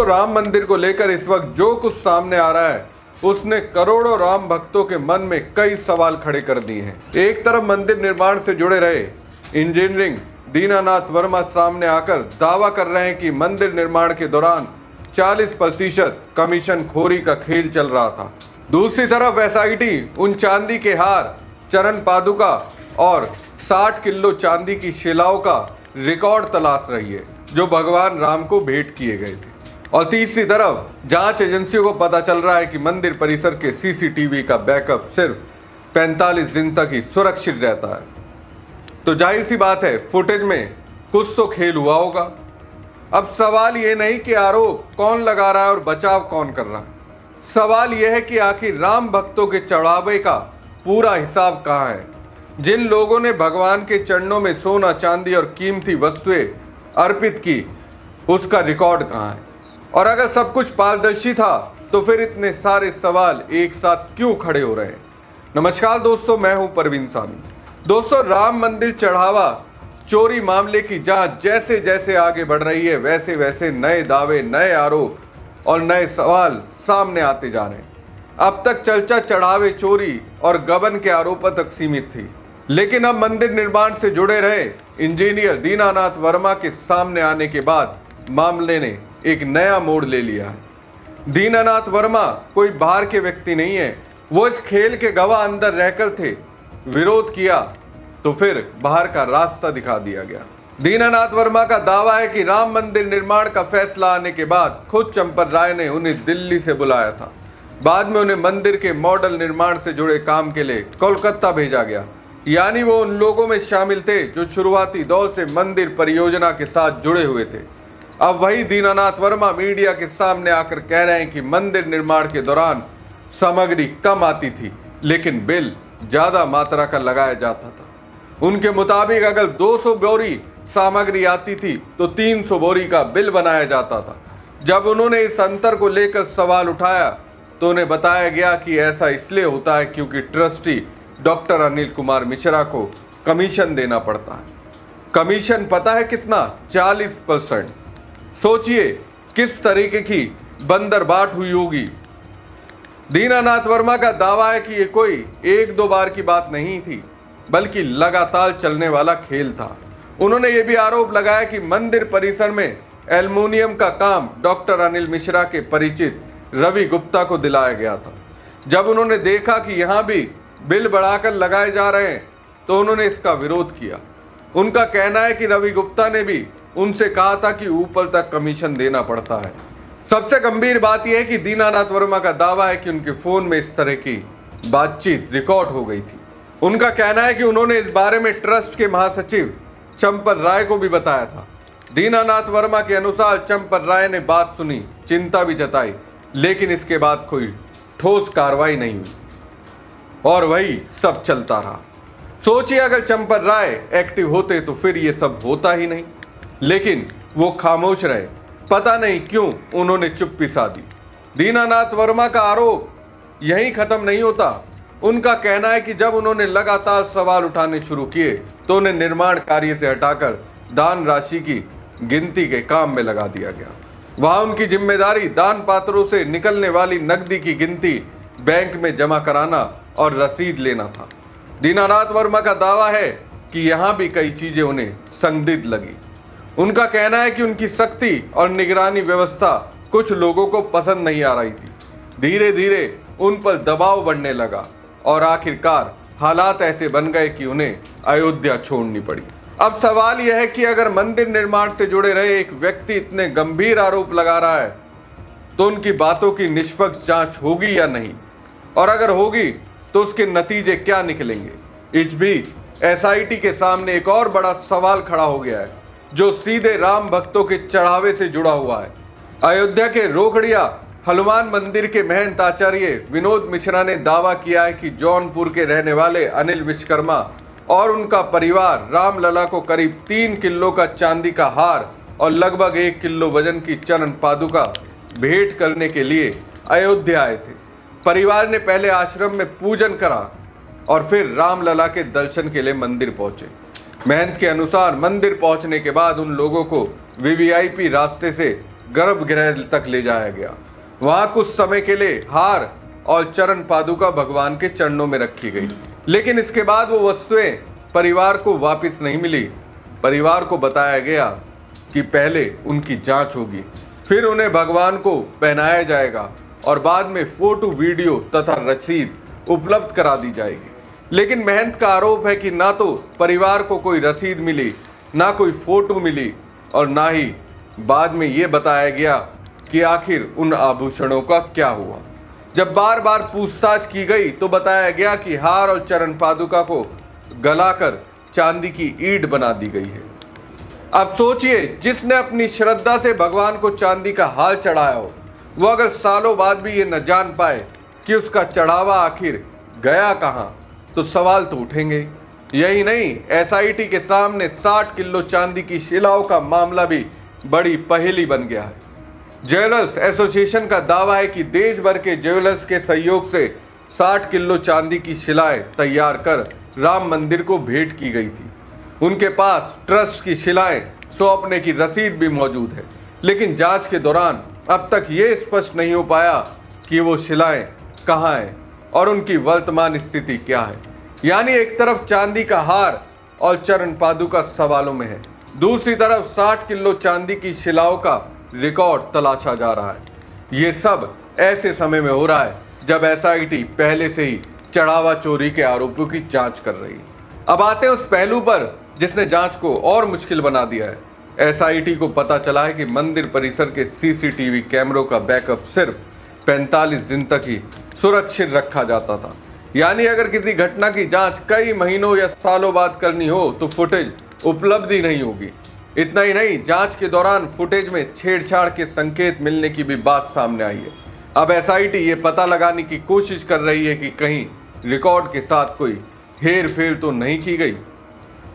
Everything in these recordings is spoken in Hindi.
दोस्तों, राम मंदिर को लेकर इस वक्त जो कुछ सामने आ रहा है उसने करोड़ों राम भक्तों के मन में कई सवाल खड़े कर दिए हैं। एक तरफ मंदिर निर्माण से जुड़े रहे इंजीनियरिंग दीनानाथ वर्मा सामने आकर दावा कर रहे हैं कि मंदिर निर्माण के दौरान 40% कमीशन खोरी का खेल चल रहा था। दूसरी तरफ एसआईटी उन चांदी के हार, चरण पादुका और 60 किलो चांदी की शिलाओं का रिकॉर्ड तलाश रही है जो भगवान राम को भेंट किए गए थे। और तीसरी तरफ जांच एजेंसियों को पता चल रहा है कि मंदिर परिसर के सीसीटीवी का बैकअप सिर्फ 45 दिन तक ही सुरक्षित रहता है। तो जाहिर सी बात है, फुटेज में कुछ तो खेल हुआ होगा। अब सवाल यह नहीं कि आरोप कौन लगा रहा है और बचाव कौन कर रहा है, सवाल यह है कि आखिर राम भक्तों के चढ़ावे का पूरा हिसाब कहाँ है। जिन लोगों ने भगवान के चरणों में सोना, चांदी और कीमती वस्तुएं अर्पित की, उसका रिकॉर्ड कहाँ है। और अगर सब कुछ पारदर्शी था तो फिर इतने सारे सवाल एक साथ क्यों खड़े हो रहे हैं। नमस्कार दोस्तों, मैं हूं परवीन सानी। दोस्तों, राम मंदिर चढ़ावा चोरी मामले की जांच जैसे जैसे आगे बढ़ रही है, वैसे वैसे नए दावे, नए आरोप और नए सवाल सामने आते जा रहे हैं। अब तक चर्चा चढ़ावे चोरी और गबन के आरोपों तक सीमित थी, लेकिन अब मंदिर निर्माण से जुड़े रहे इंजीनियर दीनानाथ वर्मा के सामने आने के बाद मामले ने एक नया मोड़ ले लिया है। दीनानाथ वर्मा कोई बाहर के व्यक्ति नहीं है, वो इस खेल के गवाह अंदर रहकर थे। विरोध किया तो फिर बाहर का रास्ता दिखा दिया गया। दीनानाथ वर्मा का दावा है कि राम मंदिर निर्माण का फैसला आने के बाद खुद चंपर राय ने उन्हें दिल्ली से बुलाया था। बाद में उन्हें मंदिर के मॉडल निर्माण से जुड़े काम के लिए कोलकाता भेजा गया। यानी वो उन लोगों में शामिल थे जो शुरुआती दौर से मंदिर परियोजना के साथ जुड़े हुए थे। अब वही दीनानाथ वर्मा मीडिया के सामने आकर कह रहे हैं कि मंदिर निर्माण के दौरान सामग्री कम आती थी, लेकिन बिल ज्यादा मात्रा का लगाया जाता था। उनके मुताबिक अगर 200 बोरी सामग्री आती थी तो 300 बोरी का बिल बनाया जाता था। जब उन्होंने इस अंतर को लेकर सवाल उठाया तो उन्हें बताया गया कि ऐसा इसलिए होता है क्योंकि ट्रस्टी डॉक्टर अनिल कुमार मिश्रा को कमीशन देना पड़ता है। कमीशन पता है कितना? 40%। सोचिए किस तरीके की बंदरबाट हुई होगी। दीनानाथ वर्मा का दावा है कि ये कोई एक दो बार की बात नहीं थी, बल्कि लगातार चलने वाला खेल था। उन्होंने ये भी आरोप लगाया कि मंदिर परिसर में एल्युमिनियम का काम डॉक्टर अनिल मिश्रा के परिचित रवि गुप्ता को दिलाया गया था। जब उन्होंने देखा कि यहाँ भी बिल बढ़ाकर लगाए जा रहे हैं तो उन्होंने इसका विरोध किया। उनका कहना है कि रवि गुप्ता ने भी उनसे कहा था कि ऊपर तक कमीशन देना पड़ता है। सबसे गंभीर बात यह है कि दीनानाथ वर्मा का दावा है कि उनके फोन में इस तरह की बातचीत रिकॉर्ड हो गई थी। उनका कहना है कि उन्होंने इस बारे में ट्रस्ट के महासचिव चंपर राय को भी बताया था। दीनानाथ वर्मा के अनुसार चंपर राय ने बात सुनी, चिंता भी जताई, लेकिन इसके बाद कोई ठोस कार्रवाई नहीं हुई और वही सब चलता रहा। सोचिए अगर चंपर राय एक्टिव होते तो फिर ये सब होता ही नहीं, लेकिन वो खामोश रहे। पता नहीं क्यों उन्होंने चुप्पी साधी। दीनानाथ वर्मा का आरोप यहीं खत्म नहीं होता। उनका कहना है कि जब उन्होंने लगातार सवाल उठाने शुरू किए तो उन्हें निर्माण कार्य से हटाकर दान राशि की गिनती के काम में लगा दिया गया। वहां उनकी जिम्मेदारी दान पात्रों से निकलने वाली नकदी की गिनती, बैंक में जमा कराना और रसीद लेना था। दीनानाथ वर्मा का दावा है कि यहां भी कई चीजें उन्हें संदिग्ध लगी। उनका कहना है कि उनकी सख्ती और निगरानी व्यवस्था कुछ लोगों को पसंद नहीं आ रही थी। धीरे धीरे उन पर दबाव बढ़ने लगा और आखिरकार हालात ऐसे बन गए कि उन्हें अयोध्या छोड़नी पड़ी। अब सवाल यह है कि अगर मंदिर निर्माण से जुड़े रहे एक व्यक्ति इतने गंभीर आरोप लगा रहा है तो उनकी बातों की निष्पक्ष जांच होगी या नहीं, और अगर होगी तो उसके नतीजे क्या निकलेंगे। इस बीच एसआईटी के सामने एक और बड़ा सवाल खड़ा हो गया है जो सीधे राम भक्तों के चढ़ावे से जुड़ा हुआ है। अयोध्या के रोकड़िया हनुमान मंदिर के महंत आचार्य विनोद मिश्रा ने दावा किया है कि जौनपुर के रहने वाले अनिल विश्वकर्मा और उनका परिवार रामलला को करीब 3 किलो का चांदी का हार और लगभग 1 किलो वजन की चरण पादुका भेंट करने के लिए अयोध्या आए थे। परिवार ने पहले आश्रम में पूजन करा और फिर रामलला के दर्शन के लिए मंदिर पहुंचे। महंत के अनुसार मंदिर पहुंचने के बाद उन लोगों को वीवीआईपी रास्ते से गर्भगृह तक ले जाया गया। वहां कुछ समय के लिए हार और चरण पादुका भगवान के चरणों में रखी गई, लेकिन इसके बाद वो वस्तुएं परिवार को वापस नहीं मिली। परिवार को बताया गया कि पहले उनकी जांच होगी, फिर उन्हें भगवान को पहनाया जाएगा और बाद में फोटो, वीडियो तथा रसीद उपलब्ध करा दी जाएगी। लेकिन महंत का आरोप है कि ना तो परिवार को कोई रसीद मिली, ना कोई फोटो मिली और ना ही बाद में ये बताया गया कि आखिर उन आभूषणों का क्या हुआ। जब बार बार पूछताछ की गई तो बताया गया कि हार और चरण पादुका को गलाकर चांदी की ईंट बना दी गई है। अब सोचिए, जिसने अपनी श्रद्धा से भगवान को चांदी का हार चढ़ाया हो, वो अगर सालों बाद भी ये न जान पाए कि उसका चढ़ावा आखिर गया कहां, तो सवाल तो उठेंगे। यही नहीं, एसआईटी के सामने 60 किलो चांदी की शिलाओं का मामला भी बड़ी पहेली बन गया है। ज्वेलर्स एसोसिएशन का दावा है कि देश भर के ज्वेलर्स के सहयोग से 60 किलो चांदी की शिलाएं तैयार कर राम मंदिर को भेंट की गई थी। उनके पास ट्रस्ट की शिलाएं सौंपने की रसीद भी मौजूद है, लेकिन जांच के दौरान अब तक ये स्पष्ट नहीं हो पाया कि वो शिलाएं कहाँ हैं और उनकी वर्तमान स्थिति क्या है। यानी एक तरफ चांदी का हार और चरण पादुका सवालों में है, दूसरी तरफ 60 किलो चांदी की शिलाओं का रिकॉर्ड तलाशा जा रहा है। ये सब ऐसे समय में हो रहा है जब एसआईटी पहले से ही चढ़ावा चोरी के आरोपों की जांच कर रही है। अब आते हैं उस पहलू पर जिसने जांच को और मुश्किल बना दिया है। एसआईटी को पता चला है कि मंदिर परिसर के सीसीटीवी कैमरों का बैकअप सिर्फ 45 दिन तक ही सुरक्षित रखा जाता था। यानी अगर किसी घटना की जांच कई महीनों या सालों बाद करनी हो तो फुटेज उपलब्ध ही नहीं होगी। इतना ही नहीं, जांच के दौरान फुटेज में छेड़छाड़ के संकेत मिलने की भी बात सामने आई है। अब एसआईटी ये पता लगाने की कोशिश कर रही है कि कहीं रिकॉर्ड के साथ कोई हेर फेर तो नहीं की गई।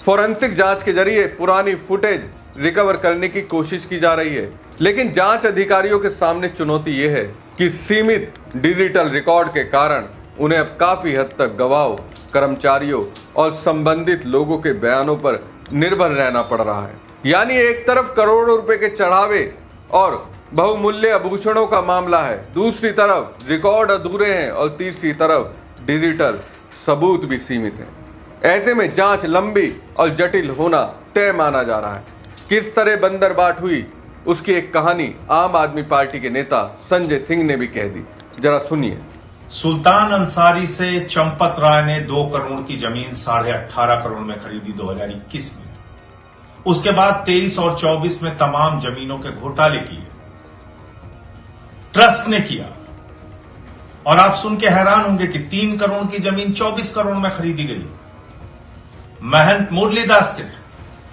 फोरेंसिक जांच के जरिए पुरानी फुटेज रिकवर करने की कोशिश की जा रही है, लेकिन जांच अधिकारियों के सामने चुनौती ये है कि सीमित डिजिटल रिकॉर्ड के कारण उन्हें अब काफी हद तक गवाहों, कर्मचारियों और संबंधित लोगों के बयानों पर निर्भर रहना पड़ रहा है। यानी एक तरफ करोड़ों रुपए के चढ़ावे और बहुमूल्य आभूषणों का मामला है, दूसरी तरफ रिकॉर्ड अधूरे हैं और तीसरी तरफ डिजिटल सबूत भी सीमित हैं। ऐसे में जांच लंबी और जटिल होना तय माना जा रहा है। किस तरह बंदरबाट हुई, उसकी एक कहानी आम आदमी पार्टी के नेता संजय सिंह ने भी कह दी। जरा सुनिए। सुल्तान अंसारी से चंपत राय ने 2 करोड़ की जमीन 18.5 करोड़ में खरीदी 2021 में। उसके बाद 23 और 24 में तमाम जमीनों के घोटाले किए, ट्रस्ट ने किया। और आप सुन के हैरान होंगे कि 3 करोड़ की जमीन 24 करोड़ में खरीदी गई महंत मुरलीदास से।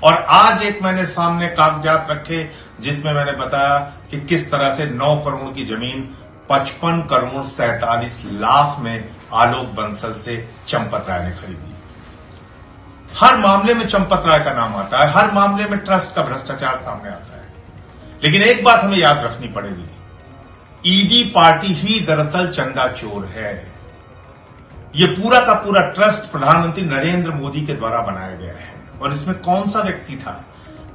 और आज एक मैंने सामने कागजात रखे जिसमें मैंने बताया कि किस तरह से 9 करोड़ की जमीन 55 करोड़ 47 लाख में आलोक बंसल से चंपत राय ने खरीदी। हर मामले में चंपत राय का नाम आता है, हर मामले में ट्रस्ट का भ्रष्टाचार सामने आता है। लेकिन एक बात हमें याद रखनी पड़ेगी, ईडी पार्टी ही दरअसल चंदा चोर है। यह पूरा का पूरा ट्रस्ट प्रधानमंत्री नरेंद्र मोदी के द्वारा बनाया गया है। और इसमें कौन सा व्यक्ति था?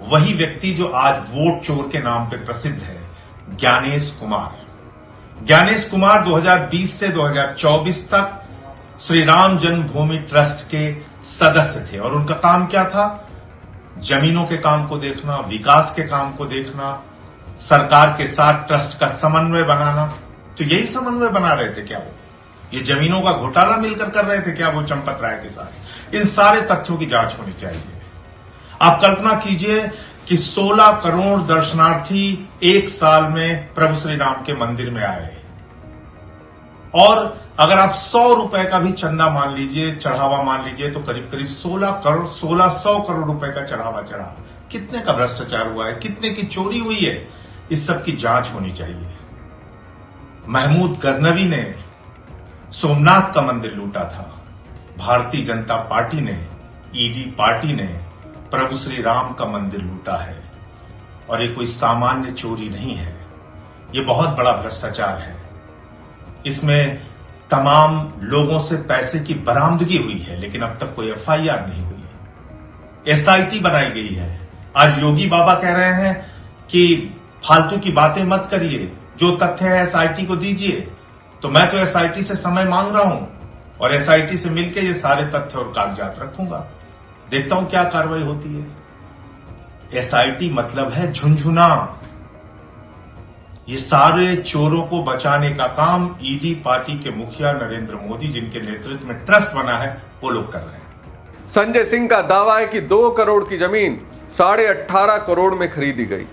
वही व्यक्ति जो आज वोट चोर के नाम पर प्रसिद्ध है, ज्ञानेश कुमार। ज्ञानेश कुमार 2020 से 2024 तक श्री राम जन्मभूमि ट्रस्ट के सदस्य थे। और उनका काम क्या था? जमीनों के काम को देखना, विकास के काम को देखना, सरकार के साथ ट्रस्ट का समन्वय बनाना। तो यही समन्वय बना रहे थे क्या वो? ये जमीनों का घोटाला मिलकर कर रहे थे क्या वो चंपत राय के साथ? इन सारे तथ्यों की जांच होनी चाहिए। आप कल्पना कीजिए कि 16 करोड़ दर्शनार्थी एक साल में प्रभु श्री राम के मंदिर में आए। और अगर आप 100 रुपए का भी चंदा मान लीजिए, चढ़ावा मान लीजिए, तो करीब करीब 1600 करोड़ रुपए का चढ़ावा चढ़ा। कितने का भ्रष्टाचार हुआ है, कितने की चोरी हुई है, इस सब की जांच होनी चाहिए। महमूद गजनवी ने सोमनाथ का मंदिर लूटा था। भारतीय जनता पार्टी ने, ईडी पार्टी ने प्रभु श्री राम का मंदिर लूटा है। और ये कोई सामान्य चोरी नहीं है, ये बहुत बड़ा भ्रष्टाचार है। इसमें तमाम लोगों से पैसे की बरामदगी हुई है, लेकिन अब तक कोई एफआईआर नहीं हुई है। एसआईटी बनाई गई है। आज योगी बाबा कह रहे हैं कि फालतू की बातें मत करिए, जो तथ्य है एसआईटी को दीजिए। तो मैं तो एसआईटी से समय मांग रहा हूं और एसआईटी से मिलकर ये सारे तथ्य और कागजात रखूंगा, देखता हूं क्या कार्रवाई होती है। एसआईटी मतलब है झुनझुना। ये सारे चोरों को बचाने का काम ईडी पार्टी के मुखिया नरेंद्र मोदी, जिनके नेतृत्व में ट्रस्ट बना है, वो लोग कर रहे हैं। संजय सिंह का दावा है कि 2 करोड़ की जमीन 18.5 करोड़ में खरीदी गई,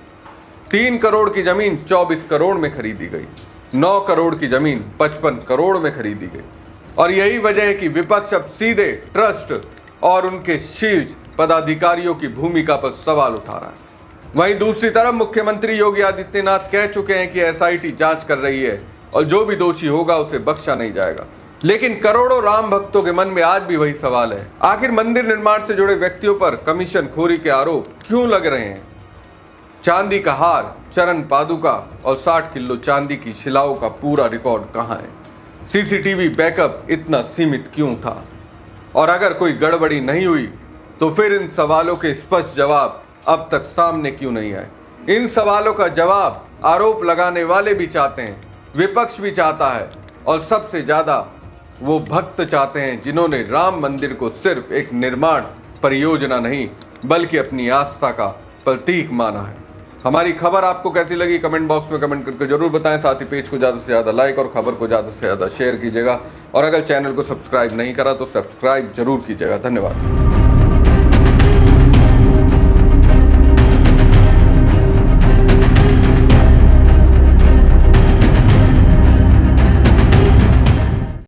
3 करोड़ की जमीन 24 करोड़ में खरीदी गई, 9 करोड़ की जमीन 55 करोड़ में खरीदी गई। और यही वजह है कि विपक्ष अब सीधे ट्रस्ट और उनके शीर्ष पदाधिकारियों की भूमिका पर सवाल उठा रहा है। वहीं दूसरी तरफ मुख्यमंत्री योगी आदित्यनाथ कह चुके हैं कि एसआईटी जांच कर रही है और जो भी दोषी होगा उसे बख्शा नहीं जाएगा। लेकिन करोड़ों राम भक्तों के मन में आज भी वही सवाल है, आखिर मंदिर निर्माण से जुड़े व्यक्तियों पर कमीशन खोरी के आरोप क्यों लग रहे हैं? चांदी का हार, चरण पादुका और 60 किलो चांदी की शिलाओं का पूरा रिकॉर्ड कहां है? सीसीटीवी बैकअप इतना सीमित क्यों था? और अगर कोई गड़बड़ी नहीं हुई तो फिर इन सवालों के स्पष्ट जवाब अब तक सामने क्यों नहीं आए? इन सवालों का जवाब आरोप लगाने वाले भी चाहते हैं, विपक्ष भी चाहता है और सबसे ज्यादा वो भक्त चाहते हैं जिन्होंने राम मंदिर को सिर्फ एक निर्माण परियोजना नहीं बल्कि अपनी आस्था का प्रतीक माना है। हमारी खबर आपको कैसी लगी कमेंट बॉक्स में कमेंट करके जरूर बताएं। साथ ही पेज को ज़्यादा से ज़्यादा लाइक और खबर को ज़्यादा से ज़्यादा शेयर कीजिएगा और अगर चैनल को सब्सक्राइब नहीं करा तो सब्सक्राइब जरूर कीजिएगा। धन्यवाद।